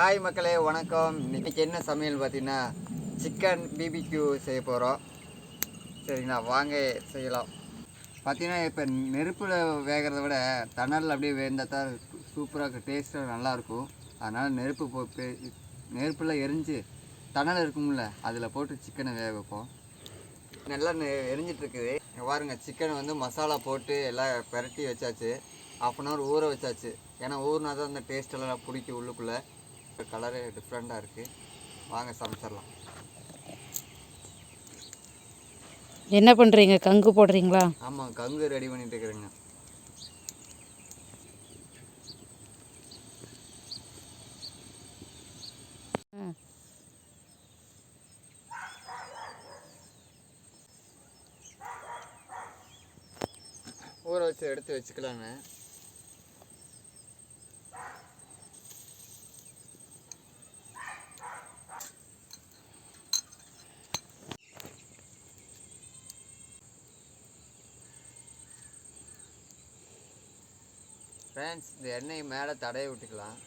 Hi மக்களே, வணக்கம். இன்றைக்கி என்ன சமையல் பார்த்தீங்கன்னா சிக்கன் பிபிக்யூ செய்ய போகிறோம். சரிங்களா, வாங்க செய்யலாம். பார்த்தீங்கன்னா இப்போ நெருப்பில் வேகிறத விட தணல் அப்படியே வேந்தால் தான் சூப்பராக டேஸ்ட்டாக நல்லாயிருக்கும். அதனால் நெருப்பில் எரிஞ்சு தணல் இருக்கும்ல, அதில் போட்டு சிக்கனை வேக வைப்போம். நல்லா எரிஞ்சிட்ருக்குது பாருங்க. சிக்கனை வந்து மசாலா போட்டு எல்லாம் பெரட்டி வச்சாச்சு. 1/2 hour ஊற வச்சாச்சு. ஏன்னா ஊறினா தான் அந்த டேஸ்ட்டெல்லாம் பிடிக்கும் உள்ளுக்குள்ளே. கலரு டிஃப்ரெண்ட்டாக இருக்குது. வாங்க சமைச்சிடலாம். என்ன பண்ணுறீங்க? கங்கு போடுறீங்களா? ஆமாம், கங்கு ரெடி பண்ணிட்டு இருக்கிறேங்க. ஊற வச்சு எடுத்து வச்சுக்கலாங்க. ஃப்ரெண்ட்ஸ், இந்த எண்ணெய் மேலே தடவை விட்டுக்கலாம்.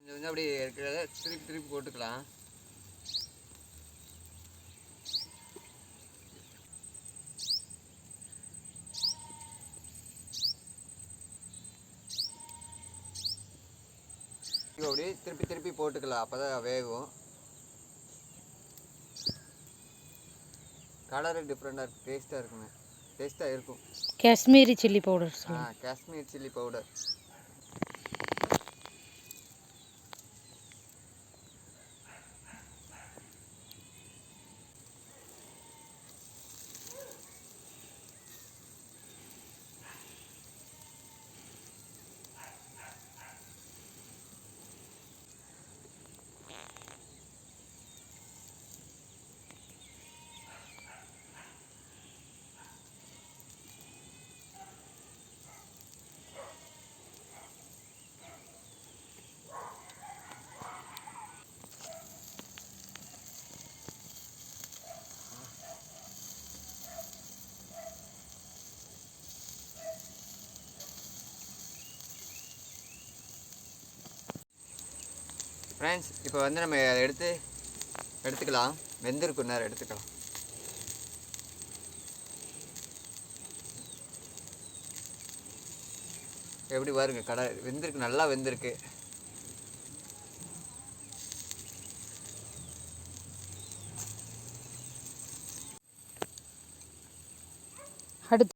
கொஞ்சம் அப்படி இருக்கிறத திருப்பி போட்டுக்கலாம். அப்படி திருப்பி போட்டுக்கலாம், அப்போ தான் வேகும். கலரு டிஃப்ரெண்ட்டாக இருக்குது, டேஸ்ட்டாக இருக்குங்க. டேஸ்ட்டாக இருக்கும். Kashmiri chilli powder. Kashmir chilli powder. Friends, இப்போ வந்து நம்ம எடுத்துக்கலாம். வெந்திருக்கும் நேரம் எடுத்துக்கலாம். எப்படி பாருங்க, வெந்திருக்கு, நல்லா வெந்திருக்கு. அடுத்து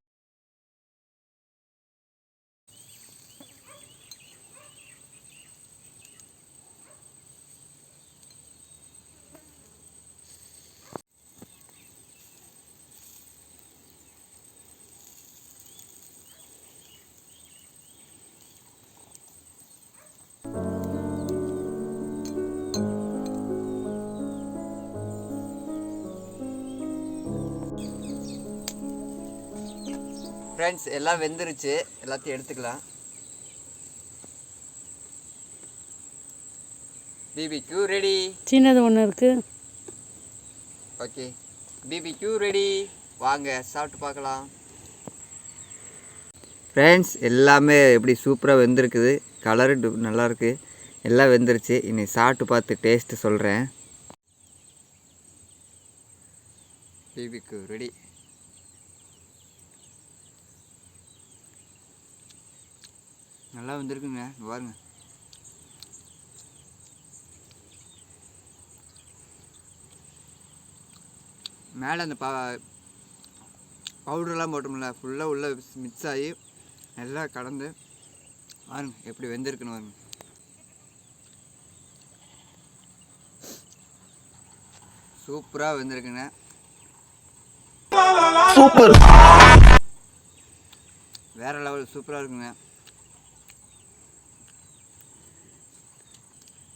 ஃப்ரெண்ட்ஸ், எல்லாம் வெந்துருச்சு. எல்லாத்தையும் எடுத்துக்கலாம். BBQ ready. சின்னது ஒன்று இருக்குது. Okay, BBQ ready. வாங்க சாப்பிட்டு பார்க்கலாம். ஃப்ரெண்ட்ஸ், எல்லாமே எப்படி சூப்பராக வெந்திருக்குது. கலரு நல்லாயிருக்கு. எல்லாம் வெந்துருச்சு. இன்னைக்கு சாப்பிட்டு பார்த்து டேஸ்ட்டு சொல்கிறேன். BBQ ready. நல்லா வந்துருக்குங்க, பாருங்க. மேலே அந்த பவுடர்லாம் போட்டோம்ல, ஃபுல்லாக உள்ள மிக்ஸ் ஆகி எல்லாம் கலந்து பாருங்க எப்படி வெந்திருக்குன்னு பாருங்க. சூப்பராக வெந்திருக்குங்க. சூப்பர், வேற லெவல், சூப்பராக இருக்குங்க.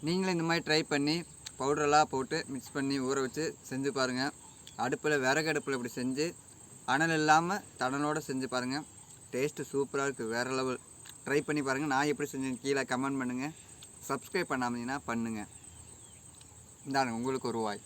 நீங்களும் இந்த மாதிரி ட்ரை பண்ணி பவுடரெல்லாம் போட்டு மிக்ஸ் பண்ணி ஊற வச்சு செஞ்சு பாருங்கள். விறகு அடுப்பில் இப்படி செஞ்சு அனல் இல்லாமல் தணலோடு செஞ்சு பாருங்கள். டேஸ்ட்டு சூப்பராக இருக்குது, வேறு லெவல். ட்ரை பண்ணி பாருங்கள். நான் எப்படி செஞ்சேன் கீழே கமெண்ட் பண்ணுங்கள். சப்ஸ்கிரைப் பண்ணாமீங்கன்னா பண்ணுங்கள். இந்தாங்க உங்களுக்கு ஒரு வாய்.